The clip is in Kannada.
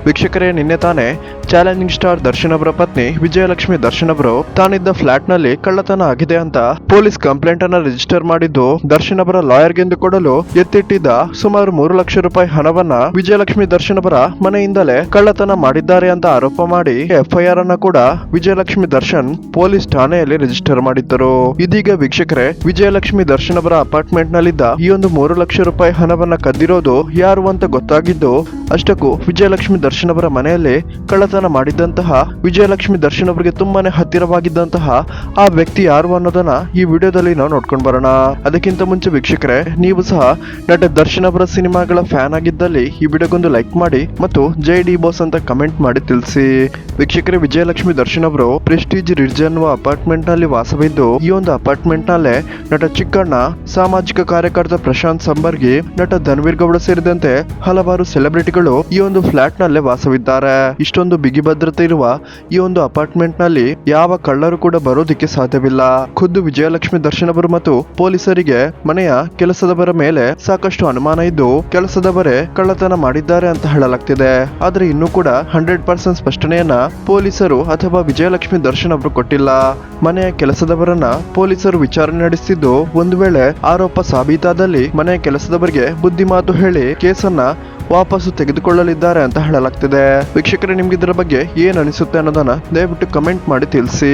ವೀಕ್ಷಕರೇ, ನಿನ್ನೆ ತಾನೇ ಚಾಲೆಂಜಿಂಗ್ ಸ್ಟಾರ್ ದರ್ಶನ್ ಅವರ ಪತ್ನಿ ವಿಜಯಲಕ್ಷ್ಮಿ ದರ್ಶನ್ ಅವರು ತಾನಿದ್ದ ಫ್ಲಾಟ್ ನಲ್ಲಿ ಕಳ್ಳತನ ಆಗಿದೆ ಅಂತ ಪೊಲೀಸ್ ಕಂಪ್ಲೇಂಟ್ ಅನ್ನ ರಿಜಿಸ್ಟರ್ ಮಾಡಿದ್ದು, ದರ್ಶನ್ ಅವರ ಲಾಯರ್ ಗೆಂದು ಕೊಡಲು ಎತ್ತಿಟ್ಟಿದ್ದ ಸುಮಾರು 3 ಲಕ್ಷ ರೂಪಾಯಿ ಹಣವನ್ನ ವಿಜಯಲಕ್ಷ್ಮಿ ದರ್ಶನ್ ಅವರ ಮನೆಯಿಂದಲೇ ಕಳ್ಳತನ ಮಾಡಿದ್ದಾರೆ ಅಂತ ಆರೋಪ ಮಾಡಿ ಎಫ್ಐಆರ್ ಅನ್ನ ಕೂಡ ವಿಜಯಲಕ್ಷ್ಮಿ ದರ್ಶನ್ ಪೊಲೀಸ್ ಠಾಣೆಯಲ್ಲಿ ರಿಜಿಸ್ಟರ್ ಮಾಡಿದ್ದರು. ಇದೀಗ ವೀಕ್ಷಕರೇ, ವಿಜಯಲಕ್ಷ್ಮಿ ದರ್ಶನ್ ಅವರ ಅಪಾರ್ಟ್ಮೆಂಟ್ ನಲ್ಲಿದ್ದ ಈ ಒಂದು 3 ಲಕ್ಷ ರೂಪಾಯಿ ಹಣವನ್ನ ಕದ್ದಿರೋದು ಯಾರು ಅಂತ ಗೊತ್ತಾಗಿದ್ದು, ಅಷ್ಟಕ್ಕೂ ವಿಜಯಲಕ್ಷ್ಮಿ ದರ್ಶನ್ ಅವರ ಮನೆಯಲ್ಲಿ ಕಳ್ಳತನ ಮಾಡಿದ್ದಂತಹ ವಿಜಯಲಕ್ಷ್ಮಿ ದರ್ಶನ್ ಅವರಿಗೆ ತುಂಬಾನೇ ಹತ್ತಿರವಾಗಿದ್ದಂತಹ ಆ ವ್ಯಕ್ತಿ ಯಾರು ಅನ್ನೋದನ್ನ ಈ ವಿಡಿಯೋದಲ್ಲಿ ನಾವು ನೋಡ್ಕೊಂಡು ಬರೋಣ. ಅದಕ್ಕಿಂತ ಮುಂಚೆ ವೀಕ್ಷಕರೇ, ನೀವು ಸಹ ನಟ ದರ್ಶನ್ ಅವರ ಸಿನಿಮಾಗಳ ಫ್ಯಾನ್ ಆಗಿದ್ದಲ್ಲಿ ಈ ವಿಡಿಯೋಗೊಂದು ಲೈಕ್ ಮಾಡಿ ಮತ್ತು ಜೈ ಡಿ ಬಾಸ್ ಅಂತ ಕಮೆಂಟ್ ಮಾಡಿ ತಿಳಿಸಿ. ವೀಕ್ಷಕರೇ, ವಿಜಯಲಕ್ಷ್ಮಿ ದರ್ಶನ್ ಅವರು ಪ್ರೆಸ್ಟೀಜ್ ರಿಡ್ಜ್ ಅನ್ನುವ ಅಪಾರ್ಟ್ಮೆಂಟ್ ನಲ್ಲಿ ವಾಸವಿದ್ದು, ಈ ಒಂದು ಅಪಾರ್ಟ್ಮೆಂಟ್ ನಲ್ಲೇ ನಟ ಚಿಕ್ಕಣ್ಣ, ಸಾಮಾಜಿಕ ಕಾರ್ಯಕರ್ತ ಪ್ರಶಾಂತ್ ಸಂಬರ್ಗಿ, ನಟ ಧನ್ವೀರ್ ಗೌಡ ಸೇರಿದಂತೆ ಹಲವಾರು ಸೆಲೆಬ್ರಿಟಿಗಳು ಈ ಒಂದು ಫ್ಲಾಟ್ ನಲ್ಲೇ ವಾಸವಿದ್ದಾರೆ. ಇಷ್ಟೊಂದು ಬಿಗಿ ಭದ್ರತೆ ಇರುವ ಈ ಒಂದು ಅಪಾರ್ಟ್ಮೆಂಟ್ ನಲ್ಲಿ ಯಾವ ಕಳ್ಳರು ಕೂಡ ಬರೋದಿಕ್ಕೆ ಸಾಧ್ಯವಿಲ್ಲ. ಖುದ್ದು ವಿಜಯಲಕ್ಷ್ಮಿ ದರ್ಶನ್ ಅವರು ಮತ್ತು ಪೊಲೀಸರಿಗೆ ಮನೆಯ ಕೆಲಸದವರ ಮೇಲೆ ಸಾಕಷ್ಟು ಅನುಮಾನ ಇದ್ದು, ಕೆಲಸದವರೇ ಕಳ್ಳತನ ಮಾಡಿದ್ದಾರೆ ಅಂತ ಹೇಳಲಾಗ್ತಿದೆ. ಆದ್ರೆ ಇನ್ನೂ ಕೂಡ 100% ಸ್ಪಷ್ಟನೆಯನ್ನ ಪೊಲೀಸರು ಅಥವಾ ವಿಜಯಲಕ್ಷ್ಮಿ ದರ್ಶನ್ ಅವರು ಕೊಟ್ಟಿಲ್ಲ. ಮನೆಯ ಕೆಲಸದವರನ್ನ ಪೊಲೀಸರು ವಿಚಾರಣೆ ನಡೆಸಿದ್ದು, ಒಂದು ವೇಳೆ ಆರೋಪ ಸಾಬೀತಾದಲ್ಲಿ ಮನೆಯ ಕೆಲಸದವರಿಗೆ ಬುದ್ಧಿ ಮಾತು ಹೇಳಿ ಕೇಸನ್ನ ವಾಪಸ್ಸು ತೆಗೆದುಕೊಳ್ಳಲಿದ್ದಾರೆ ಅಂತ ಹೇಳಲಾಗ್ತಿದೆ. ವೀಕ್ಷಕರೇ, ನಿಮ್ಗೆ ಇದರ ಬಗ್ಗೆ ಏನ್ ಅನಿಸುತ್ತೆ ಅನ್ನೋದನ್ನ ದಯವಿಟ್ಟು ಕಮೆಂಟ್ ಮಾಡಿ ತಿಳಿಸಿ.